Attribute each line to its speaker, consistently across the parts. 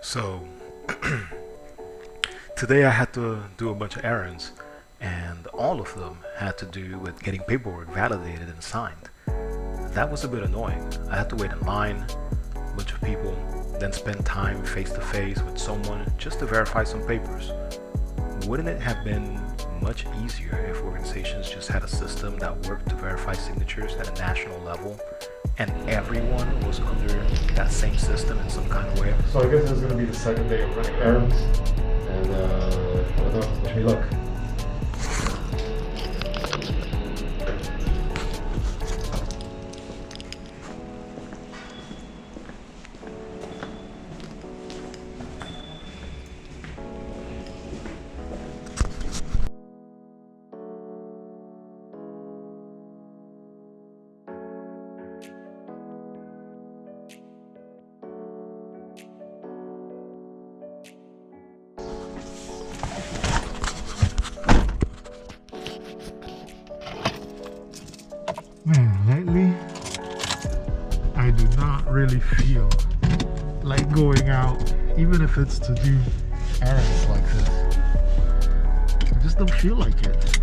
Speaker 1: So today I had to do a bunch of errands, and all of them had to do with getting paperwork validated and signed. That was a bit annoying. I had to wait in line, a bunch of people, then spend time face to face with someone just to verify some papers. Wouldn't it have been much easier if organizations just had a system that worked to verify signatures at a national level and everyone was under that same system in some kind of way?
Speaker 2: So I guess this is going to be the second day of running errands, and I don't know. Wish me luck. Man, lately I do not really feel like going out, even if it's to do errands like this. I just don't feel like it.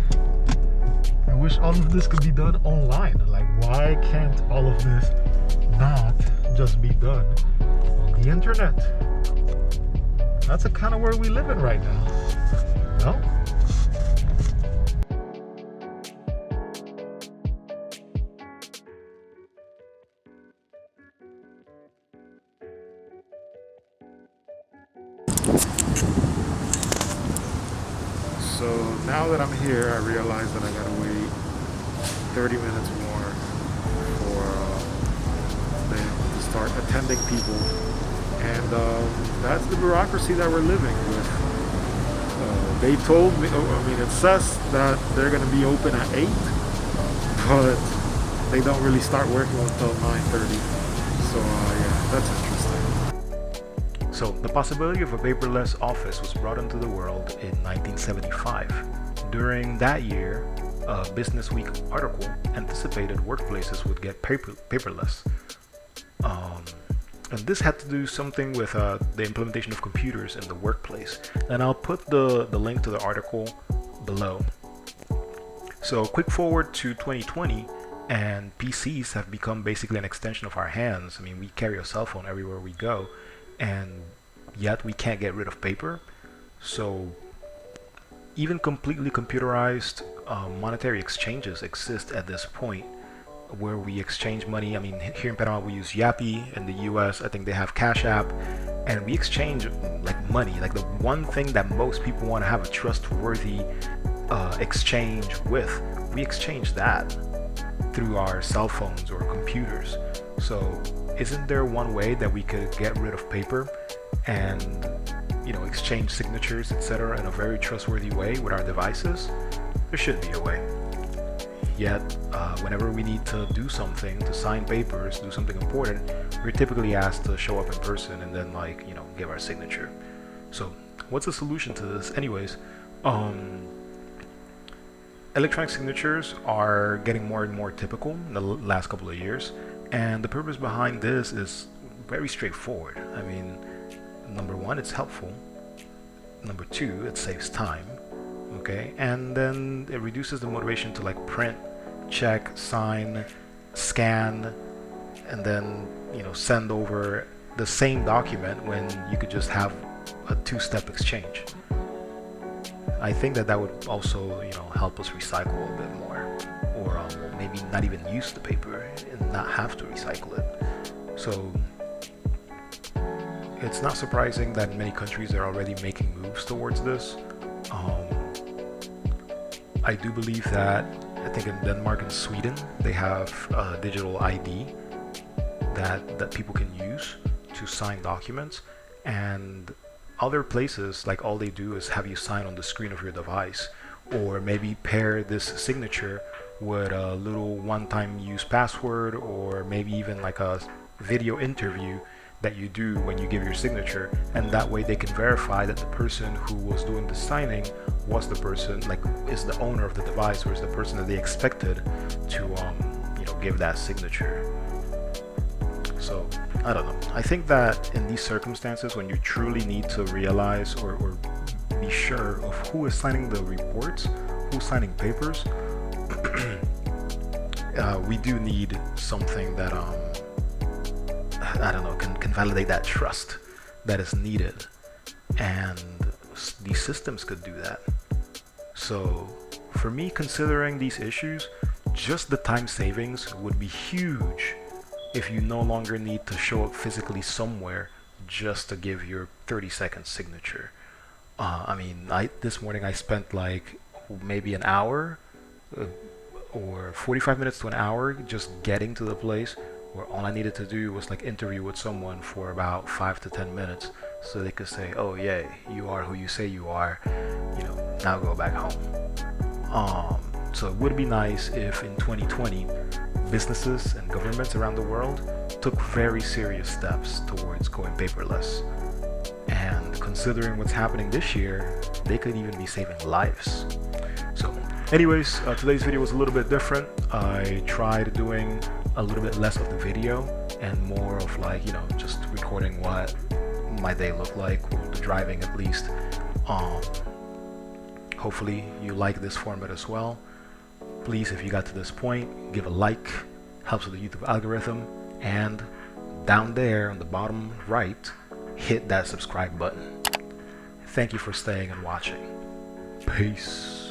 Speaker 2: I wish all of this could be done online. Like, why can't all of this not just be done on the internet? That's the kind of world we live in right now. No? So now that I'm here, I realize that I gotta wait 30 minutes more for them to start attending people. And that's the bureaucracy that we're living with. They told me, it says that they're gonna be open at 8, but they don't really start working until 9:30. So yeah, that's interesting.
Speaker 1: So, the possibility of a paperless office was brought into the world in 1975. During that year, a Business Week article anticipated workplaces would get paperless. Um, and this had to do something with the implementation of computers in the workplace. And I'll put the link to the article below. So, quick forward to 2020, and PCs have become basically an extension of our hands. I mean, we carry a cell phone everywhere we go, and yet we can't get rid of paper. So even completely computerized monetary exchanges exist at this point where we exchange money. I mean, here in Panama we use Yapi. In the US I think they have Cash App, and we exchange like money, like the one thing that most people want to have a trustworthy exchange with. We exchange that through our cell phones or computers. So isn't there one way that we could get rid of paper and exchange signatures, etc., in a very trustworthy way with our devices? There should be a way. Yet whenever we need to do something, to sign papers, do something important, we're typically asked to show up in person and then give our signature. So what's the solution to this anyways? Electronic signatures are getting more and more typical in the last couple of years, and the purpose behind this is very straightforward. I mean, number one, it's helpful. Number two, it saves time. Okay, and then it reduces the motivation to like print, check, sign, scan, and then send over the same document when you could just have a two-step exchange. I think that would also help us recycle a bit more, or maybe not even use the paper and not have to recycle it. So it's not surprising that many countries are already making moves towards this. I do believe that, I think in Denmark and Sweden, they have a digital ID that people can use to sign documents, and other places, like, all they do is have you sign on the screen of your device, or maybe pair this signature with a little one-time use password, or maybe even like a video interview that you do when you give your signature, and that way they can verify that the person who was doing the signing was the person, like, is the owner of the device, or is the person that they expected to give that signature. So I don't know. I think that in these circumstances, when you truly need to realize or be sure of who is signing the reports, who's signing papers, we do need something that I don't know, can validate that trust that is needed, and these systems could do that. So for me, considering these issues, just the time savings would be huge if you no longer need to show up physically somewhere just to give your 30-second signature. I mean, this morning I spent like maybe an hour uh, or 45 minutes to an hour just getting to the place where all I needed to do was like interview with someone for about 5 to 10 minutes so they could say, oh yeah, you are who you say you are, now go back home. So it would be nice if in 2020 businesses and governments around the world took very serious steps towards going paperless. And considering what's happening this year, they could even be saving lives. So anyways, today's video was a little bit different. I tried doing a little bit less of the video and more of like, just recording what my day looked like, the driving at least. Hopefully you like this format as well. Please, if you got to this point, give a like, helps with the YouTube algorithm, and down there on the bottom right, hit that subscribe button. Thank you for staying and watching. Peace.